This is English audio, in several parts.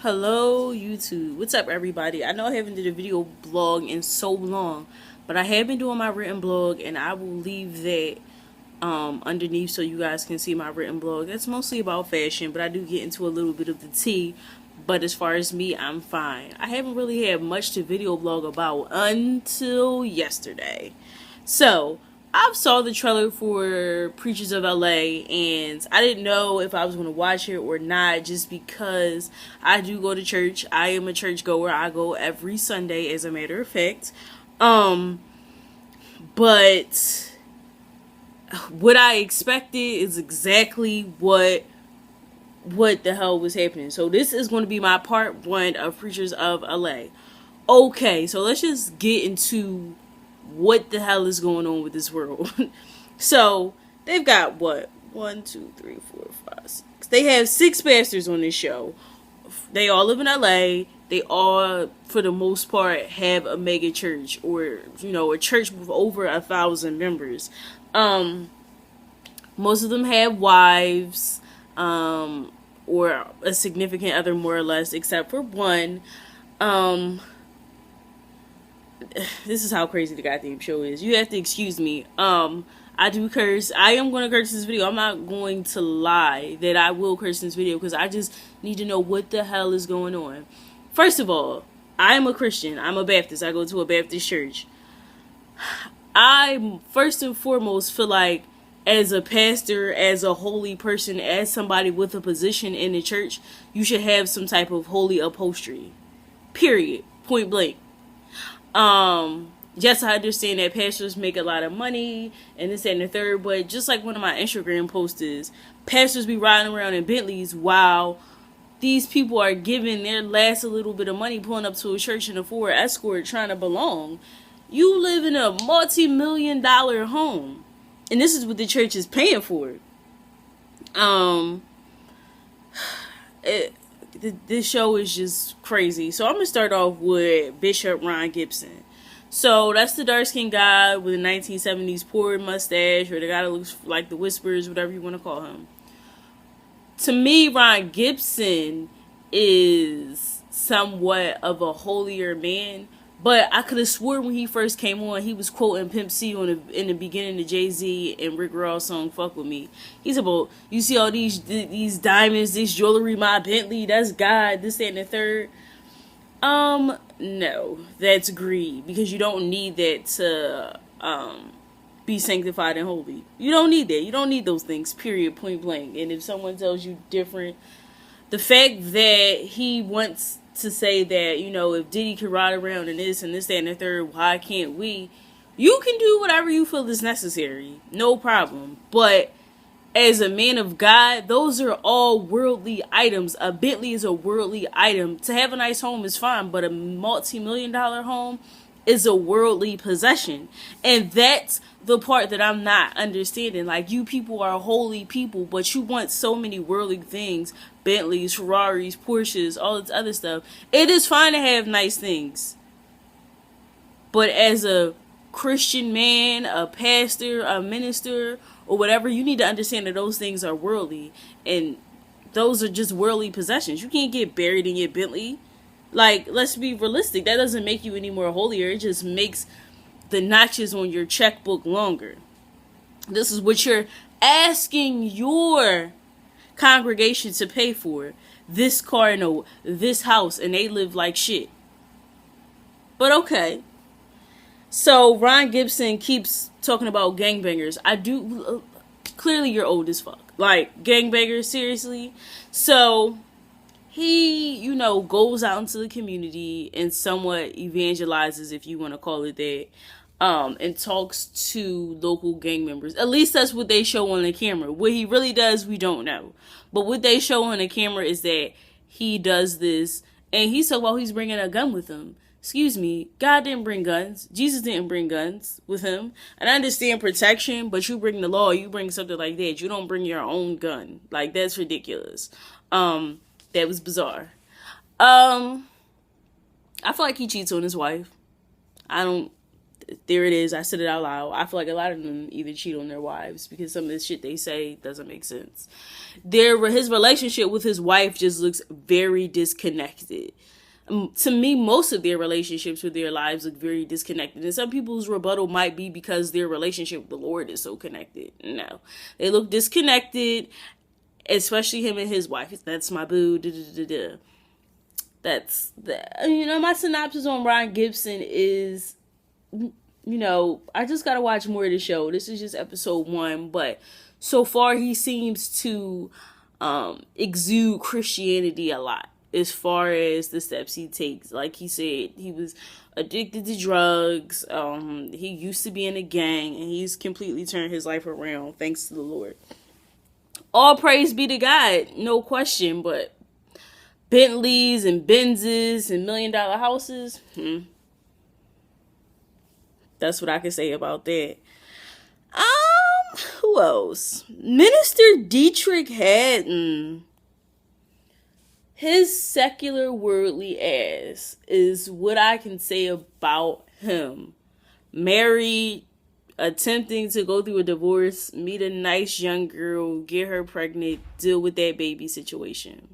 Hello YouTube, what's up everybody? I know I haven't did a video blog in so long, but I have been doing my written blog, and I will leave that underneath so you guys can see my written blog. It's mostly about fashion, but I do get into a little bit of the tea. But as far as me, I'm fine. I haven't really had much to video blog about until yesterday. So I saw the trailer for Preachers of LA, and I didn't know if I was going to watch it or not, just because I do go to church. I am a church goer. I go every Sunday, as a matter of fact. But what I expected is exactly what the hell was happening. So this is going to be my part one of Preachers of LA. Okay, so let's just get into what the hell is going on with this world. So they've got what? 1, 2, 3, 4, 5, 6. They have 6 pastors on this show. They all live in LA. They all, for the most part, have a mega church, or a church with over 1,000 members. Most of them have wives, or a significant other, more or less, except for one. This is how crazy the goddamn show is. You have to excuse me. I do curse. I am going to curse this video. I'm not going to lie that I will curse in this video, because I just need to know what the hell is going on. First of all, I am a Christian. I'm a Baptist. I go to a Baptist church. I, first and foremost, feel like, as a pastor, as a holy person, as somebody with a position in the church, you should have some type of holy upholstery. Period. Point blank. Yes, I understand that pastors make a lot of money and this, that, and the third, but just like one of my Instagram posts is, pastors be riding around in Bentleys while these people are giving their last a little bit of money, pulling up to a church in a Ford Escort trying to belong. You live in a multi-million-dollar home, and this is what the church is paying for. This show is just crazy. So I'm going to start off with Bishop Ron Gibson. So that's the dark-skinned guy with a 1970s poured mustache, or the guy that looks like the Whispers, whatever you want to call him. To me, Ron Gibson is somewhat of a holier man, but I could have sworn when he first came on, he was quoting Pimp C in the beginning of Jay-Z and Rick Ross song "Fuck With Me." He's about, you see all these diamonds, this jewelry, my Bentley, that's God, this, that, and the third. No, that's greed, because you don't need that to be sanctified and holy. You don't need that. You don't need those things, period, point blank. And if someone tells you different, the fact that he wants to say that, if Diddy can ride around in this and this, that, and the third, why can't we? You can do whatever you feel is necessary. No problem. But as a man of God, those are all worldly items. A Bentley is a worldly item. To have a nice home is fine, but a multi-million-dollar home is a worldly possession. And that's the part that I'm not understanding. Like, you people are holy people, but you want so many worldly things. Bentleys, Ferraris, Porsches, all this other stuff. It is fine to have nice things. But as a Christian man, a pastor, a minister, or whatever, you need to understand that those things are worldly. And those are just worldly possessions. You can't get buried in your Bentley. Like, let's be realistic. That doesn't make you any more holier. It just makes the notches on your checkbook longer. This is what you're asking your congregation to pay for. This car and this house, and they live like shit. But okay. So Ron Gibson keeps talking about gangbangers. I do, clearly you're old as fuck. Like, gangbangers, seriously? So he, goes out into the community and somewhat evangelizes, if you want to call it that, and talks to local gang members. At least that's what they show on the camera. What he really does, we don't know. But what they show on the camera is that he does this, and he said, well, he's bringing a gun with him. Excuse me, God didn't bring guns. Jesus didn't bring guns with him. And I understand protection, but you bring the law, you bring something like that. You don't bring your own gun. Like, that's ridiculous. That was bizarre. I feel like he cheats on his wife. there it is. I said it out loud. I feel like a lot of them either cheat on their wives because some of the shit they say doesn't make sense. His relationship with his wife just looks very disconnected. To me, most of their relationships with their lives look very disconnected. And some people's rebuttal might be because their relationship with the Lord is so connected. No, they look disconnected, especially him and his wife. That's my boo. That's my synopsis on Ron Gibson is, I just gotta watch more of the show. This is just episode 1, but so far he seems to exude Christianity a lot as far as the steps he takes. Like he said, he was addicted to drugs. He used to be in a gang, and he's completely turned his life around thanks to the Lord. All praise be to God, no question, but Bentleys and Benzes and $1 million houses, that's what I can say about that. Who else? Minister Dietrich Haddon. His secular worldly ass is what I can say about him. Married, attempting to go through a divorce, meet a nice young girl, get her pregnant, deal with that baby situation.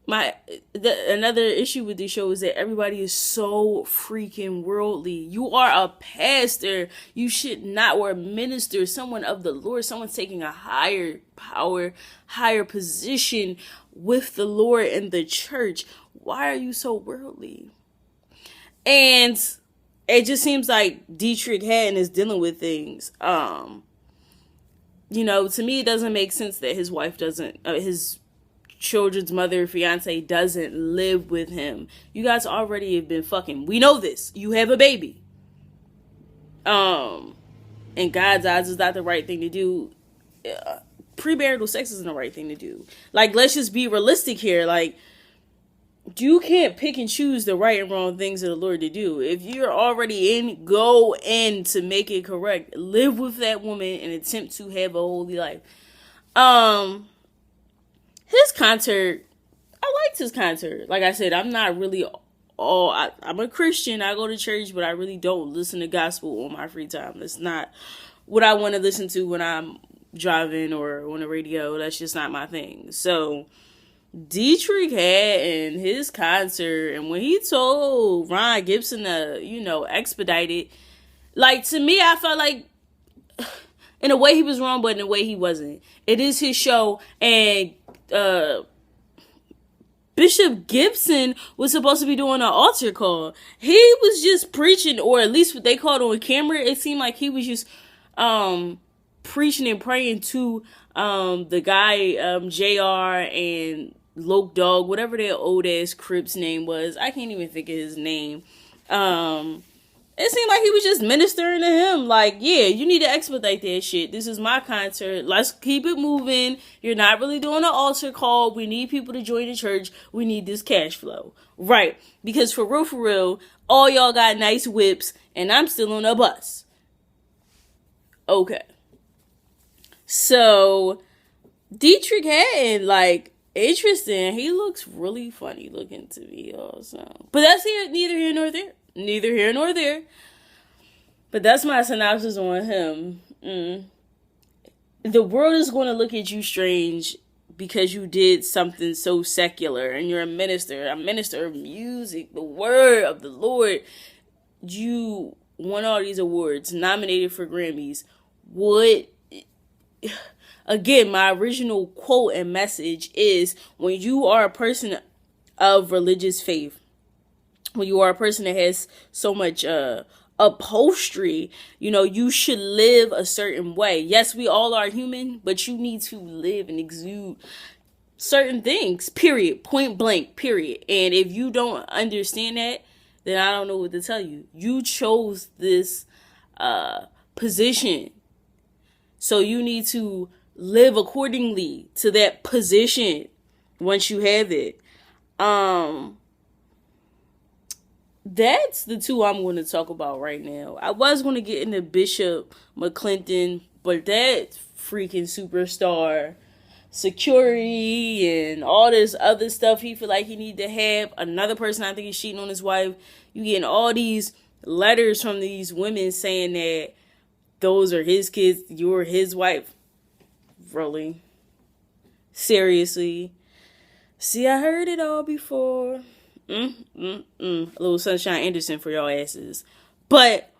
Another issue with this show is that everybody is so freaking worldly. You are a pastor. You should not, or a minister, someone of the Lord, someone taking a higher power, higher position with the Lord and the church. Why are you so worldly? And it just seems like Dietrich Haddon is dealing with things. To me, it doesn't make sense that his wife doesn't, his children's mother, fiance doesn't live with him. You guys already have been fucking. We know this. You have a baby. In God's eyes, is not the right thing to do. Premarital sex isn't the right thing to do. Like, let's just be realistic here. Like, you can't pick and choose the right and wrong things of the Lord to do. If you're already in, go in to make it correct. Live with that woman and attempt to have a holy life. His concert, I liked his concert. Like I said, I'm not really I'm a Christian. I go to church, but I really don't listen to gospel on my free time. That's not what I want to listen to when I'm driving or on the radio. That's just not my thing. So Dietrich Haddon, his concert, and when he told Ron Gibson to, expedite it, like, to me, I felt like in a way he was wrong, but in a way he wasn't. It is his show, and Bishop Gibson was supposed to be doing an altar call. He was just preaching, or at least what they called on camera. It seemed like he was just preaching and praying to the guy JR and Loke Dog, whatever their old ass Crip's name was. I can't even think of his name. It seemed like he was just ministering to him. Like, yeah, you need to expedite that shit. This is my concert. Let's keep it moving. You're not really doing an altar call. We need people to join the church. We need this cash flow. Right. Because for real, all y'all got nice whips, and I'm still on a bus. Okay. So, Dietrich Haddon, interesting. He looks really funny looking to me also. But that's neither here nor there. Neither here nor there. But that's my synopsis on him. The world is going to look at you strange because you did something so secular and you're a minister of music, the word of the Lord. You won all these awards, nominated for Grammys. Again, my original quote and message is, when you are a person of religious faith, when you are a person that has so much upholstery, you should live a certain way. Yes, we all are human, but you need to live and exude certain things, period, point blank, period. And if you don't understand that, then I don't know what to tell you. You chose this position, so you need to live accordingly to that position once you have it. That's the two I'm going to talk about right now. I was going to get into Bishop McClinton, but that freaking superstar security and all this other stuff he feel like he need to have. Another person I think is cheating on his wife. You getting all these letters from these women saying that those are his kids, you're his wife. Really? Seriously? See, I heard it all before. A little Sunshine Anderson for y'all asses. But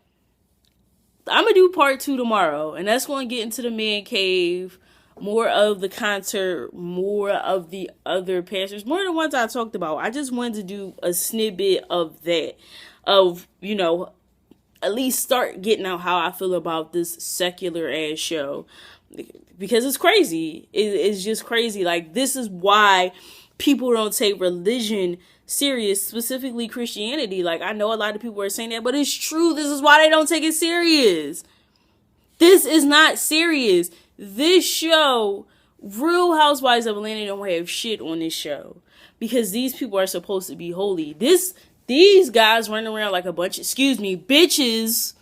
I'm going to do part 2 tomorrow. And that's going to get into the man cave. More of the concert. More of the other pastors. More of the ones I talked about. I just wanted to do a snippet of that. Of, you know, at least start getting out how I feel about this secular ass show. Because it's crazy. It's just crazy. Like, this is why people don't take religion serious, specifically Christianity. Like, I know a lot of people are saying that, but it's true. This is why they don't take it serious. This is not serious. This show, Real Housewives of Atlanta, don't have shit on this show. Because these people are supposed to be holy. These guys running around like a bunch of, bitches.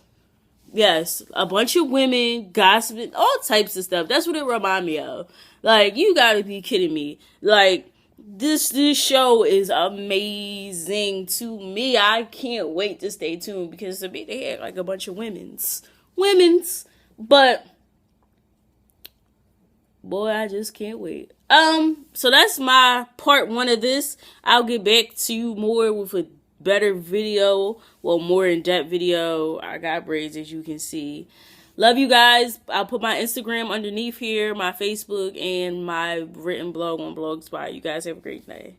Yes, a bunch of women, gossiping, all types of stuff. That's what it remind me of. Like, you gotta be kidding me. Like, this show is amazing to me. I can't wait to stay tuned because to me, they had like a bunch of women's. But, boy, I just can't wait. So that's my part 1 of this. I'll get back to you more with a better video, well, more in-depth video. I got braids, as you can see. Love you guys. I'll put my Instagram underneath here, my Facebook, and my written blog on Blogspot. You guys have a great day.